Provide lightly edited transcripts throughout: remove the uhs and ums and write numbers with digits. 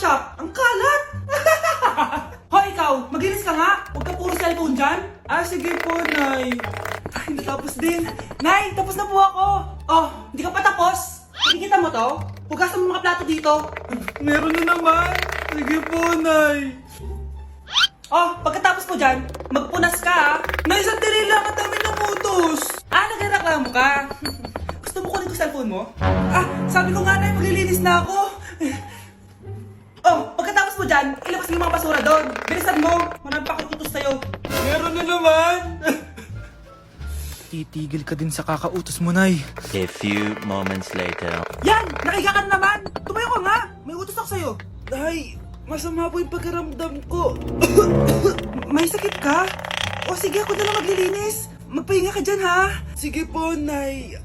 shop. Ang kalat! Hoy, ikaw! Maginis ka nga! Huwag ka puro cellphone dyan! Ah, sige po, Nay. Ay, natapos din. Nay, tapos na po ako! Oh, hindi ka pa tapos? Nakikita mo to? Hugasan mo mga plato dito. Meron na naman. Sige po, Nay. Oh, pagkatapos mo dyan, magpunas ka ha. Nay, sandali lang. Ang dami ng utos. Ah, nagreklamo ka. Gusto mo kunin ko cellphone mo? Ah, sabi ko nga, Nay, maglilinis na ako. Oh, pagkatapos mo dyan, ilabas mo yung mga basura doon. Bilisan mo. Marami pa akong utos sa'yo. Meron na naman. Titigil ka din sa kakautos mo, Nay. A few moments later. Yan! Nakiga ka na naman! Tumayo ka nga! May utos ako sa'yo. Nay, masama po yung pagkaramdam ko. May sakit ka? O sige, ako na lang maglilinis. Magpahinga ka dyan, ha? Sige po, Nay.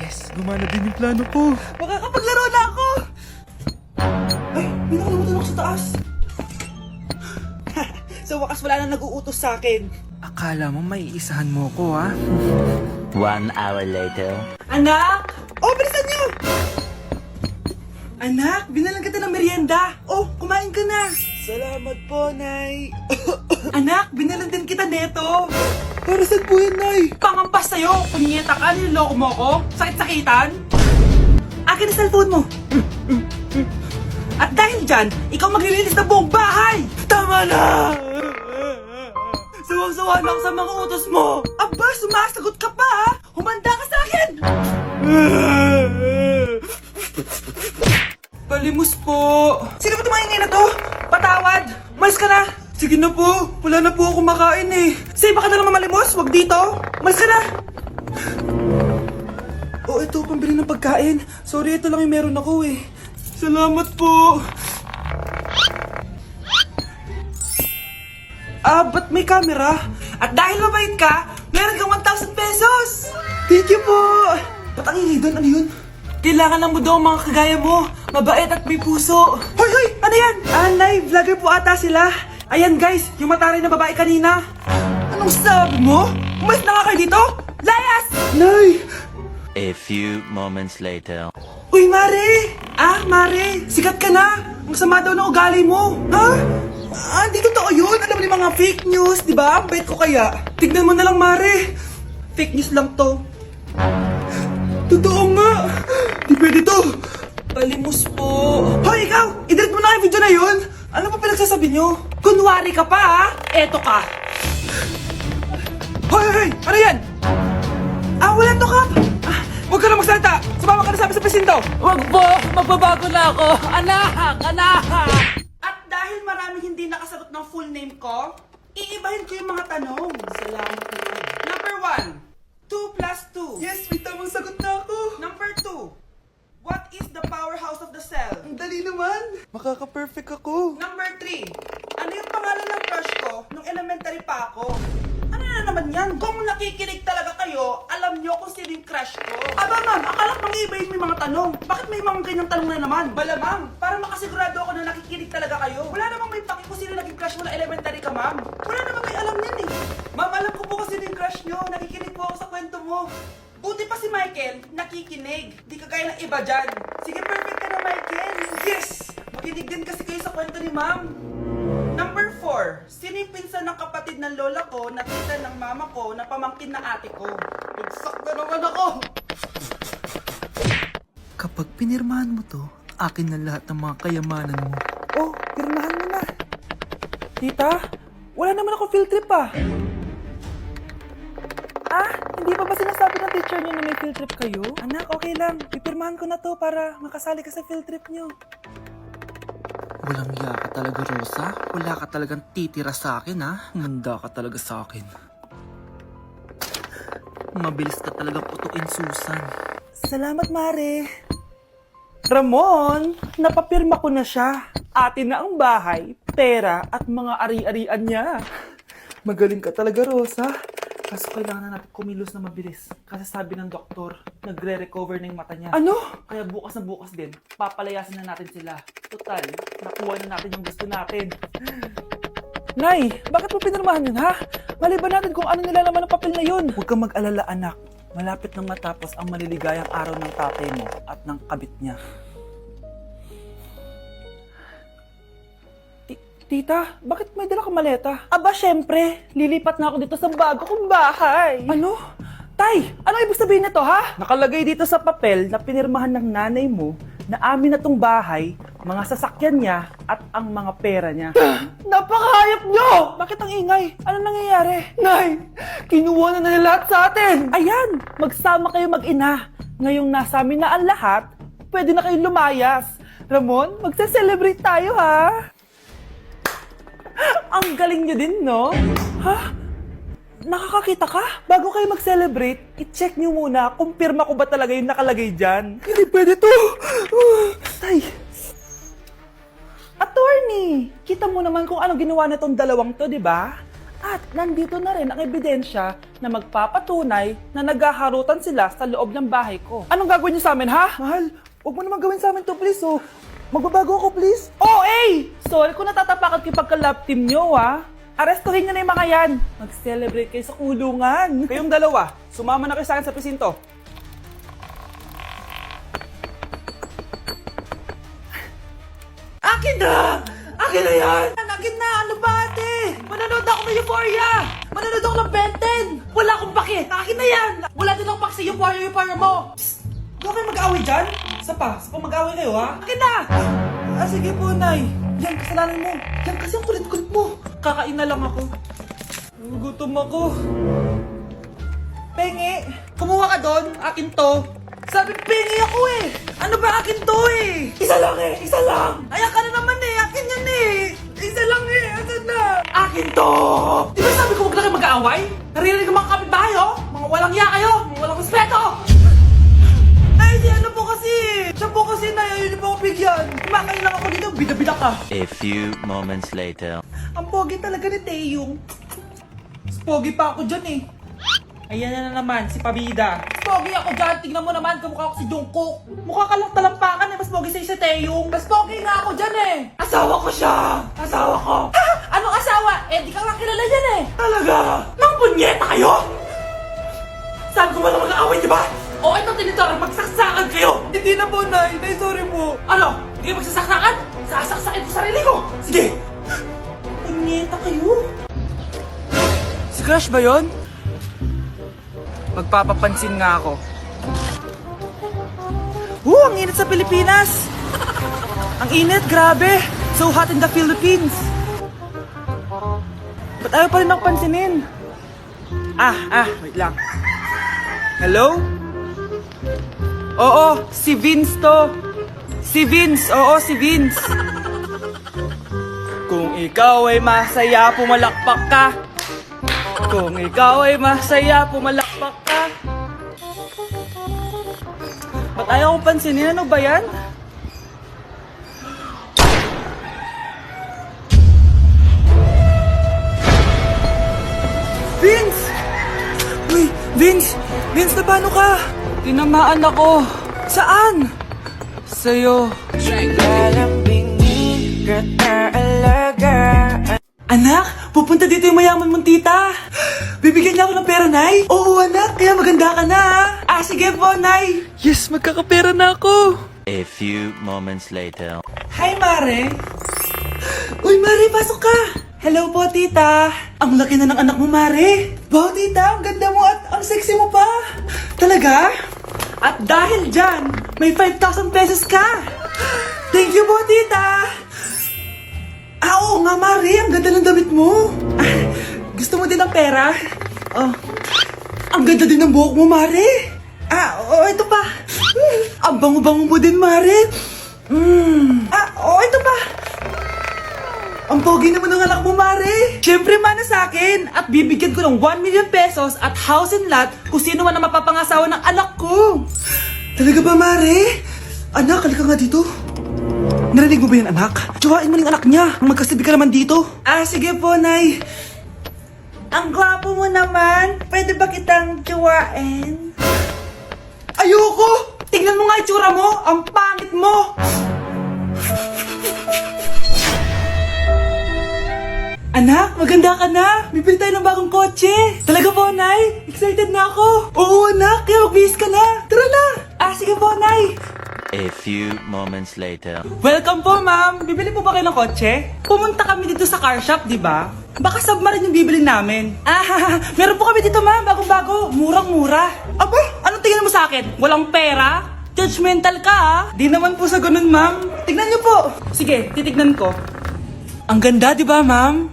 Yes, gumana din yung plano ko. Makakapaglaro na ako! Ay, may nakalimutan ako sa taas. Sa wakas wala na nag-uutos sa akin. Akala mo may iisahan mo ko, ha? 1 hour later. Anak! Oh, bilisan niyo! Anak, binalan kita ng merienda. Oh, kumain ka na. Salamat po, Nay. Anak, binalan din kita neto. Para saan po yan, Nay? Pangampas sa'yo. Punyeta ka, niloloko mo ko. Sakit-sakitan. Akin ang cellphone mo. At dahil dyan, ikaw maglilinis ng buong bahay. Tama na! Sawang-sawa na ako sa mga utos mo. Aba, sumasagot ka pa, ha? Humanda ka sa akin! Palimos po. Sino ba tumahingin na to? Patawad. Malis ka na. Sige na po. Wala na po ako makain eh. Say, baka na naman malimos. Wag dito. Malis ka na. Oh, ito. Pambili ng pagkain. Sorry, ito lang yung meron ako eh. Salamat po. Ah, ba't may camera? At dahil mabait ka, meron kang 1,000 pesos! Thank you po! Ba't ang ingay doon? Ano yun? Kailangan lang mo daw ang mga kagaya mo. Mabait at may puso. Hoy, hoy! Ano yan? Ah, Nay, vlogger po ata sila. Ayan guys, yung mataray na babae kanina. Anong sabi mo? Umalis na nga kayo dito? Layas! Nay! A few moments later. Uy, Mare! Ah, Mare! Sikat ka na! Ang sama daw ng ugali mo! Ha? Ah, di totoo yun! Alam mo yung mga fake news, di ba? Ang bait ko kaya. Tignan mo na lang, Mare! Fake news lang to. Totoo nga! Di pwede to! Palimos po! Hoy, ikaw! I-delete mo na yung video na yun! Ano pa pinagsasabi nyo? Kunwari ka pa, ha? Eto ka! Hoy, hoy, hoy! Ano yan? Ah, wala to, Kap! Ah, huwag ka na magsalita! Sumama ka na sa amin sa presinto! Wag po! Magbabago na ako! Anak! Anak! At dahil maraming hindi nakasagot ng full name ko, iibahin ko yung mga tanong. Salamat po. Number 1, 2 plus 2. Yes, may tamang sagot na ako. Number 2, what is the powerhouse of the cell? Ang dali naman. Makaka-perfect ako. Number 3, ano yung pangalan ng crush ko nung elementary pa ako? Ano na naman yan? Kung nakikinig talaga kayo, alam nyo kung sino yung crush ko. Aba ma'am, akala ko mang-iibahin mo yung mga tanong. Bakit may mga ganyang tanong na naman? Malamang, para makasigurado ako na nakikinig talaga kayo. Wala namang may paki kung sino naging crush mo na elementary ka, ma'am. Wala namang may alam yan eh. Ma'am, alam ko po kung sino yung crush nyo. Nakikinig po ako sa kwento mo. Buti pa si Michael, nakikinig. Di kagaya ng iba dyan. Sige, perfect ka na, Michael. Yes! Makinig din kasi kayo sa kwento ni ma'am. Number 4, sino yung pinsan ng kapatid ng lola ko na tita ng mama ko na pamangkin na ate ko? Exact na naman ako! Kapag pinirmahan mo to, akin na lahat ng mga kayamanan mo. Oh, pirmahan mo na. Tita, wala naman ako field trip ah. Ah, hindi pa ba sinasabi ng teacher niyo na may field trip kayo? Anak, okay lang. Pipirmahan ko na to para makasali ka sa field trip niyo. Walang iya ka talaga, Rosa. Wala ka talagang titira sa akin, ha? Manda ka talaga sa akin. Mabilis ka talagang putuin, Susan. Salamat, Mare. Ramon, napapirma ko na siya. Atin na ang bahay, pera at mga ari-arian niya. Magaling ka talaga, Rosa. Kaso kailangan na natin kumilos na mabilis. Kasi sabi ng doktor, nagre-recover na yung mata niya. Ano? Kaya bukas na bukas din, papalayasin na natin sila. Total, nakuha na natin yung gusto natin. Nay, bakit mo pinirmahan yun, ha? Maliban natin kung ano nilalaman ng papel na yun. Huwag kang mag-alala, anak. Malapit nang matapos ang maliligayang araw ng tatay mo at ng kabit niya. Tita, bakit may dala kang maleta? Aba, syempre. Lilipat na ako dito sa bago kong bahay. Ano? Tay, ano ibig sabihin nito, ha? Nakalagay dito sa papel na pinirmahan ng nanay mo na amin na tong bahay, mga sasakyan niya at ang mga pera niya. Napakahayop nyo! Bakit ang ingay? Ano nangyayari? Nay, kinuha na nila lahat sa atin! Ayan, magsama kayo mag-ina. Ngayong nasa amin na ang lahat, pwede na kayong lumayas. Ramon, magse-celebrate tayo, ha? Ang galing nyo din, no? Ha? Nakakakita ka? Bago kayo mag-celebrate, i-check nyo muna kung pirma ko ba talaga yung nakalagay dyan. Hindi pwede to! Tay! Attorney! Kita mo naman kung anong ginawa na tong dalawang to, di ba? At nandito na rin ang ebidensya na magpapatunay na naghaharutan sila sa loob ng bahay ko. Anong gagawin nyo sa amin, ha? Mahal, huwag mo naman gawin sa amin to, please, oh. Magbabago ako, please. Oh, sorry kung natatapakan kayo pagka-love team nyo, ha? Arestuhin nyo na yung mga yan. Mag-celebrate kayo sa kulungan. Kayong dalawa, sumama na kayo sa akin sa presinto. Akin na! Akin na yan! Akin na! Ano ba, ate? Manonood ako ng Euphoria! Manonood ako ng Ben 10! Wala akong pake! Akin na yan! Wala din akong pake sa Euphoria mo! Psst! Huwag kayo mag-away dyan! Isa pa mag-away kayo, ha? Akin na! Sige po, Nay. Yan, kasalanan mo. Yan kasi ang kulit-kulit mo. Kakain na lang ako. Gutom ako. Pengi! Kumuha ka doon. Akin to. Sabi, pengi ako eh. Ano ba akin to eh? Isa lang eh. Isa lang. Ayan ka na naman eh. Akin yan eh. Isa lang eh. Asan na? Akin to. Di ba sabi ko huwag na kayo mag-aaway? Naririnig ang mga kapitbahay oh. Mga walang iya kayo. Mga walang respeto. Ay, si ano po kasi. Siya po kasi na yun po ako bigyan. Kumakain lang ako dito. Bida-bida ka. A few moments later. Ang pogi talaga ni Taeyong. Mas pogi pa ako dyan eh. Ayan na naman, si Pabida. Mas pogi ako dyan, tingnan mo naman, kamukha ako si Jungkook. Mukha ka lang talampakan eh, mas pogi sa'yo si Taeyong. Mas pogi nga ako dyan eh. Asawa ko siya. Asawa ko. Ha? Anong asawa? Eh, di ka lang kilala yan eh. Talaga? Mang punyeta kayo? Saan ko ba na mag-aaway, di ba? O, ito tinitorang magsaksakan kayo. Hindi na po, Nay. Nay, sorry po. Ano? Hindi kayo magsasaksakan? Sasaksakin ko sarili ko. Sige. Punyeta kayo. Si Crush ba yun? Magpapapansin nga ako. Ang init sa Pilipinas! Ang init, grabe! So hot in the Philippines! Ba't ayaw pa rin ako pansinin? Wait lang. Hello? Oo, si Vince to. Si Vince, oo, si Vince. Kung ikaw ay masaya, pumalakpak ka. Kung ikaw ay masaya, pumalakpak ka. Ba't ayaw kong pansinin? Ano ba yan? Vince! Uy, Vince! Vince, na paano ka? Tinamaan ako. Saan? Sa'yo. Anak, pupunta dito yung mayaman mong tita. Bibigyan niya ako ng pera, Nay? Oo, anak, kaya maganda ka na. Sige po, Nay. Yes, magkakapera na ako. A few moments later. Hi, Mare. Uy, Mare, pasok ka. Hello po, tita. Ang laki na ng anak mo, Mare. Wow, tita, ang ganda mo at ang sexy mo pa. Talaga? At dahil dyan, may 5,000 pesos ka. Thank you po, tita. Oo nga, Mare. Ang ganda ng damit mo. Gusto mo din ng pera? Oh. Ang ganda din ng buhok mo, Mare. Ito pa. Ang bango-bango mo din, Mare. Ito pa. Ang pogi naman ng anak mo, Mare. Siyempre, mana sa akin. At bibigyan ko ng 1 million pesos at house and lot kung sino man ang mapapangasawa ng anak ko. Talaga ba, Mare? Anak, halika nga dito. Narinig mo ba yan, anak? Tsuhain mo yung anak niya. Magkasibi ka naman dito. Sige po, Nay. Ang gwapo mo naman. Pwede ba kitang tsuhain? Ayoko! Tingnan mo nga itsura mo. Ang pangit mo. Anak, maganda ka na. Bibili tayo ng bagong kotse. Talaga po, Nay? Excited na ako. Oo, anak. Kaya magbihis ka na. Tara na. Sige po, Nay. A few moments later. Welcome po, ma'am. Bibili po ba kayo ng kotse? Pumunta kami dito sa car shop, di ba? Baka submarine yung bibili namin. Meron po kami dito, ma'am. Bagong-bago. Murang-mura. Aba, anong tingin mo sa akin? Walang pera? Judgmental ka, ah. Di naman po sa ganun, ma'am. Tignan niyo po. Sige, titignan ko. Ang ganda, di ba, ma'am?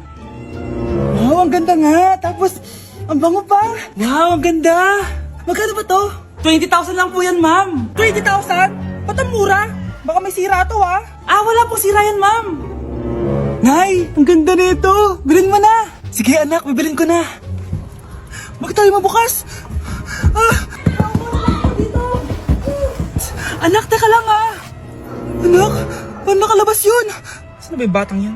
Wow, ang ganda nga. Tapos, ang bango pa. Wow, ang ganda. Magkano ba to? 20,000 lang po yan, ma'am. 20,000? Ba't ang mura? Baka may sira to, ha? Wala pong sira yan, ma'am. Nay, ang ganda nito. Bilhin mo na. Sige, anak, bibilin ko na. Bakit tayo mabukas? Anak, teka lang, ha? Anak, paano nakalabas yun? Saan ba yung batang yun?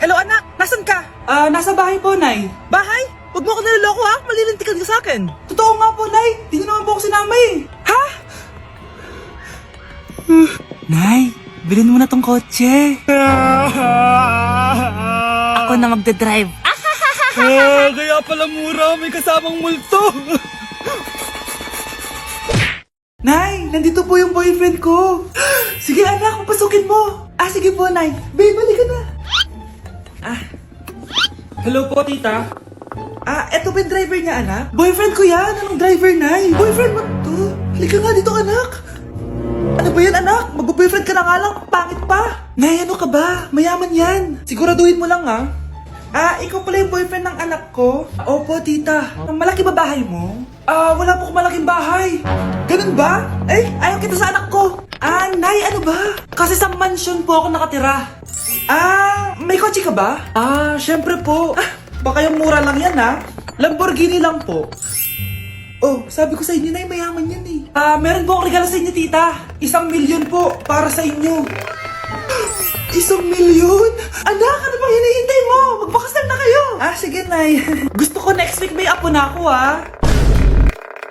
Hello, anak. Nasaan ka? Nasa bahay po, Nay. Bahay? Huwag mo ako niloloko, ha? Malilintikan ka sa akin. Totoo nga po, Nay. Di niyo naman po ako sinama, eh. Ha? Nay, bilhin mo na tong kotse. Ako na magdadrive. Kaya pala mura. May kasamang multo. Nay, nandito po yung boyfriend ko. Sige, anak, papasukin mo. Sige po, Nay. Babe, balik ka na. Hello po, tita. Eto ba yung driver niya, anak? Boyfriend ko yan. Anong driver, Nay? Boyfriend mo to? Halika nga dito, anak. Ano ba yan, anak? Mag-boyfriend ka na nga lang. Pangit pa. Nay, ano ka ba? Mayaman yan. Siguraduhin mo lang, ha? Ikaw pala yung boyfriend ng anak ko? Opo, tita. Malaki ba bahay mo? Wala po akong malaking bahay. Ganun ba? Ayaw kita sa anak ko. Nay, ano ba? Kasi sa mansion po ako nakatira. May kotse ka ba? Syempre po. Baka yung mura lang yan, ha? Lamborghini lang po. Oh, sabi ko sa inyo, Nay, mayaman yan, eh. Meron po akong regalo sa inyo, tita. 1,000,000 po para sa inyo. 1,000,000? Anak, ano bang hinihintay mo? Magpakasal na kayo. Sige, Nay. Gusto ko next week may apo na ako, ha?